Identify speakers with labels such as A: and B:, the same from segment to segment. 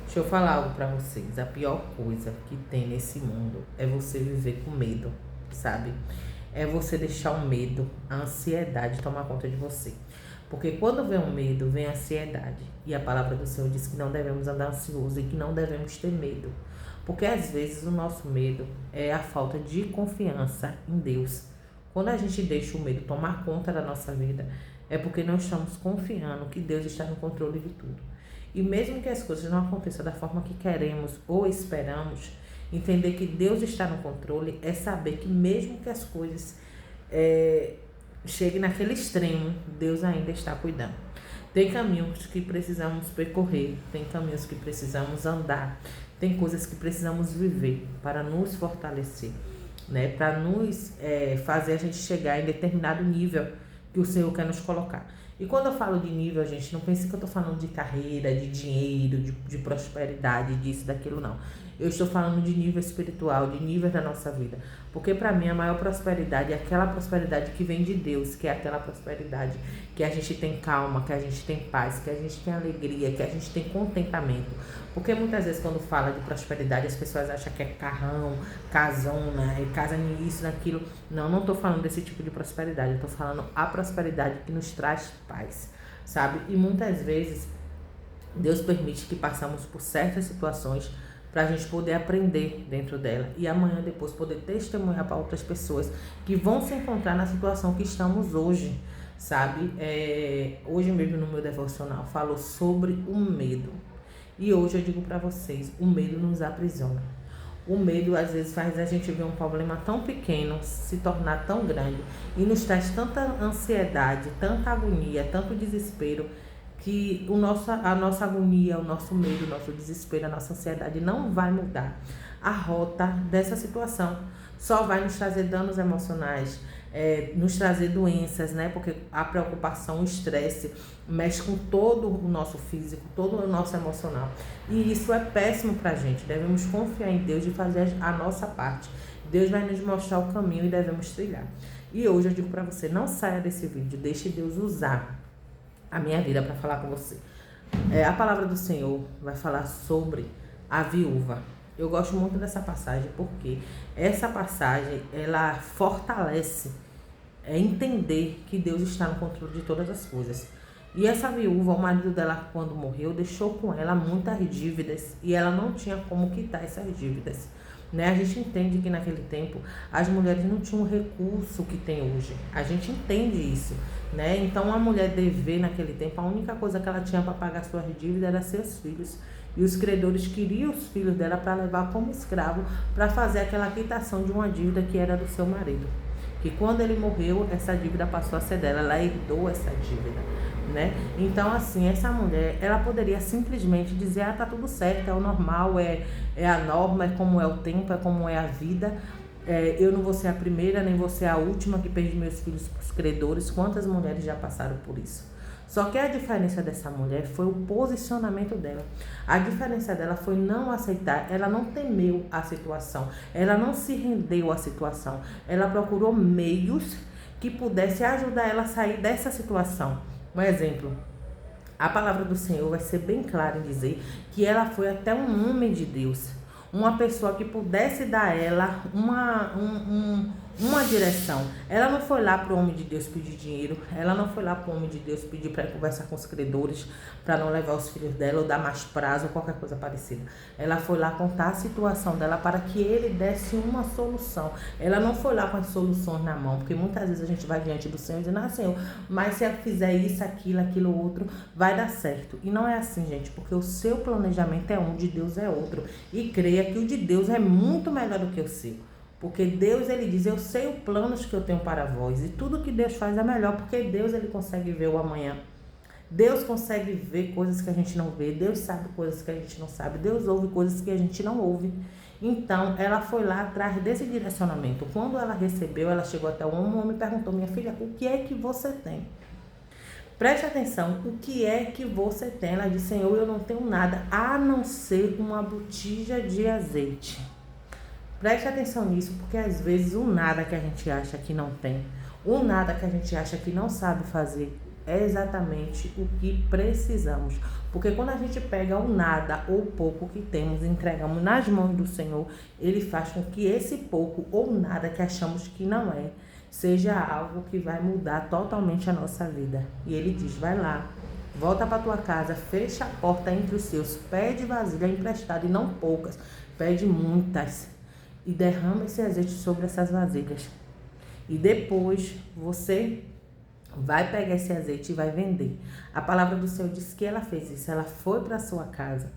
A: Deixa eu falar algo pra vocês. A pior coisa que tem nesse mundo é você viver com medo, sabe? É você deixar o medo, a ansiedade tomar conta de você. Porque quando vem o medo, vem a ansiedade. E a palavra do Senhor diz que não devemos andar ansioso e que não devemos ter medo. Porque às vezes o nosso medo é a falta de confiança em Deus. Quando a gente deixa o medo tomar conta da nossa vida, é porque não estamos confiando que Deus está no controle de tudo. E mesmo que as coisas não aconteçam da forma que queremos ou esperamos, entender que Deus está no controle é saber que mesmo que as coisas cheguem naquele extremo, Deus ainda está cuidando. Tem caminhos que precisamos percorrer, tem caminhos que precisamos andar, tem coisas que precisamos viver para nos fortalecer, né? Para nos fazer a gente chegar em determinado nível que o Senhor quer nos colocar. E quando eu falo de nível, gente, não pense que eu estou falando de carreira, de dinheiro, de prosperidade, disso, daquilo, não. Eu estou falando de nível espiritual, de nível da nossa vida. Porque para mim a maior prosperidade é aquela prosperidade que vem de Deus, que é aquela prosperidade que a gente tem calma, que a gente tem paz, que a gente tem alegria, que a gente tem contentamento. Porque muitas vezes quando fala de prosperidade as pessoas acham que é carrão, casona, casa nisso, naquilo. Não, não estou falando desse tipo de prosperidade, eu estou falando a prosperidade que nos traz paz, sabe? E muitas vezes Deus permite que passamos por certas situações para a gente poder aprender dentro dela e amanhã depois poder testemunhar para outras pessoas que vão se encontrar na situação que estamos hoje, sabe? Hoje mesmo no meu devocional falou sobre o medo e hoje eu digo para vocês, o medo nos aprisiona. O medo às vezes faz a gente ver um problema tão pequeno se tornar tão grande e nos traz tanta ansiedade, tanta agonia, tanto desespero que a nossa agonia, o nosso medo, o nosso desespero, a nossa ansiedade não vai mudar a rota dessa situação. Só vai nos trazer danos emocionais, nos trazer doenças, né? Porque a preocupação, o estresse mexe com todo o nosso físico, todo o nosso emocional. E isso é péssimo pra gente. Devemos confiar em Deus e fazer a nossa parte. Deus vai nos mostrar o caminho e devemos trilhar. E hoje eu digo pra você, não saia desse vídeo, deixe Deus usar a minha vida para falar com você. A palavra do Senhor vai falar sobre a viúva. Eu gosto muito dessa passagem porque essa passagem ela fortalece entender que Deus está no controle de todas as coisas. E essa viúva, o marido dela quando morreu, deixou com ela muitas dívidas e ela não tinha como quitar essas dívidas. Né? A gente entende que naquele tempo as mulheres não tinham o recurso que tem hoje. A gente entende isso, né? Então a mulher dever naquele tempo, a única coisa que ela tinha para pagar suas dívidas era seus filhos. E os credores queriam os filhos dela para levar como escravo para fazer aquela quitação de uma dívida que era do seu marido. Que quando ele morreu, essa dívida passou a ser dela, ela herdou essa dívida, né? Então, assim, essa mulher, ela poderia simplesmente dizer, tá tudo certo, é o normal, é a norma, é como é o tempo, é como é a vida, eu não vou ser a primeira, nem vou ser a última que perde meus filhos para os credores. Quantas mulheres já passaram por isso? Só que a diferença dessa mulher foi o posicionamento dela. A diferença dela foi não aceitar, ela não temeu a situação, ela não se rendeu à situação, ela procurou meios que pudessem ajudar ela a sair dessa situação. Um exemplo, a palavra do Senhor vai ser bem clara em dizer que ela foi até um homem de Deus, uma pessoa que pudesse dar a ela uma direção. Ela não foi lá para o homem de Deus pedir dinheiro, ela não foi lá para o homem de Deus pedir para conversar com os credores, para não levar os filhos dela ou dar mais prazo ou qualquer coisa parecida. Ela foi lá contar a situação dela para que ele desse uma solução. Ela não foi lá com as soluções na mão, porque muitas vezes a gente vai diante do Senhor dizendo, Senhor, mas se eu fizer isso, aquilo, outro, vai dar certo. E não é assim, gente, porque o seu planejamento é um, de Deus é outro. E creia que o de Deus é muito melhor do que o seu. Porque Deus, ele diz, eu sei os planos que eu tenho para vós. E tudo que Deus faz é melhor, porque Deus, ele consegue ver o amanhã. Deus consegue ver coisas que a gente não vê. Deus sabe coisas que a gente não sabe. Deus ouve coisas que a gente não ouve. Então, ela foi lá atrás desse direcionamento. Quando ela recebeu, ela chegou até o homem e perguntou, minha filha, o que é que você tem? Preste atenção, o que é que você tem? Ela disse, Senhor, eu não tenho nada, a não ser uma botija de azeite. Preste atenção nisso, porque às vezes o nada que a gente acha que não tem, o nada que a gente acha que não sabe fazer, é exatamente o que precisamos. Porque quando a gente pega o nada ou o pouco que temos e entregamos nas mãos do Senhor, Ele faz com que esse pouco ou nada que achamos que não é, seja algo que vai mudar totalmente a nossa vida. E Ele diz, vai lá, volta para tua casa, fecha a porta entre os seus, pede vasilha emprestada e não poucas, pede muitas e derrama esse azeite sobre essas vasilhas. E depois você vai pegar esse azeite e vai vender. A palavra do Senhor diz que ela fez isso. Ela foi para a sua casa,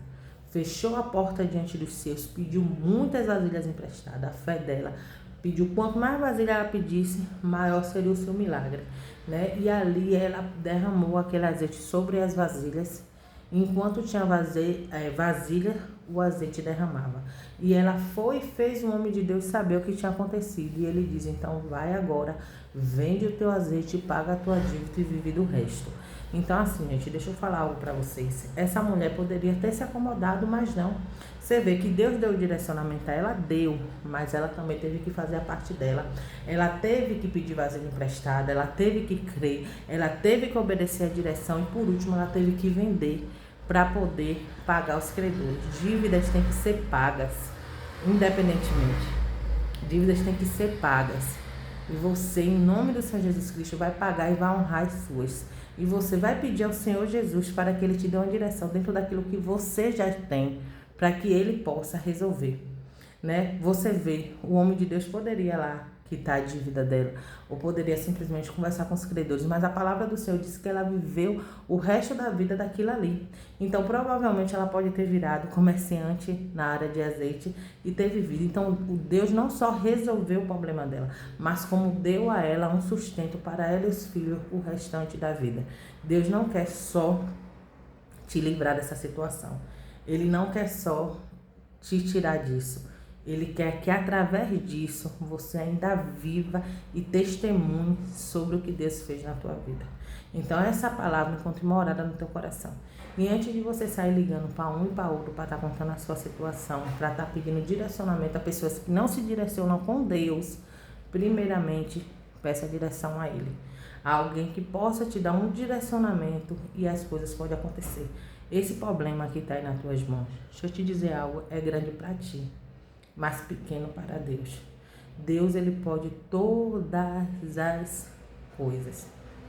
A: fechou a porta diante dos seus, pediu muitas vasilhas emprestadas. A fé dela pediu, quanto mais vasilha ela pedisse, maior seria o seu milagre, né? E ali ela derramou aquele azeite sobre as vasilhas. Enquanto tinha vasilha, o azeite derramava. E ela foi e fez o homem de Deus saber o que tinha acontecido. E ele diz, então vai agora, vende o teu azeite, paga a tua dívida e vive do resto. Então assim, gente, deixa eu falar algo para vocês. Essa mulher poderia ter se acomodado, mas não. Você vê que Deus deu o direcionamento a ela, deu, mas ela também teve que fazer a parte dela. Ela teve que pedir vasilha emprestada, ela teve que crer, ela teve que obedecer a direção e por último ela teve que vender para poder pagar os credores. Dívidas têm que ser pagas, independentemente. Dívidas têm que ser pagas. E você, em nome do Senhor Jesus Cristo, vai pagar e vai honrar as suas. E você vai pedir ao Senhor Jesus para que Ele te dê uma direção dentro daquilo que você já tem, para que Ele possa resolver, né? Você vê, o homem de Deus poderia lá quitar a dívida dela, ou poderia simplesmente conversar com os credores, mas a palavra do Senhor diz que ela viveu o resto da vida daquilo ali. Então, provavelmente, ela pode ter virado comerciante na área de azeite e ter vivido. Então, o Deus não só resolveu o problema dela, mas como deu a ela um sustento para ela e os filhos o restante da vida. Deus não quer só te livrar dessa situação. Ele não quer só te tirar disso. Ele quer que através disso você ainda viva e testemunhe sobre o que Deus fez na tua vida. Então essa palavra encontre morada no teu coração. E antes de você sair ligando para um e para outro para estar contando a sua situação, para estar pedindo direcionamento a pessoas que não se direcionam com Deus, primeiramente peça direção a Ele. A alguém que possa te dar um direcionamento e as coisas podem acontecer. Esse problema que está aí nas tuas mãos, deixa eu te dizer algo, é grande para ti, mas pequeno para Deus. Deus, Ele pode todas as coisas.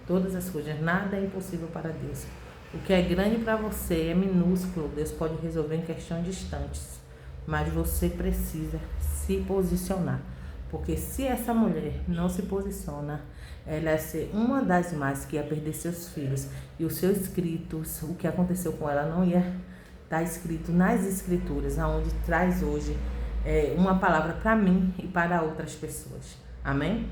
A: Todas as coisas. Nada é impossível para Deus. O que é grande para você é minúsculo. Deus pode resolver em questão de instantes. Mas você precisa se posicionar. Porque se essa mulher não se posiciona, ela ia ser uma das mais que ia perder seus filhos. E os seus escritos, o que aconteceu com ela, não ia estar escrito nas escrituras, aonde traz hoje uma palavra para mim e para outras pessoas. Amém?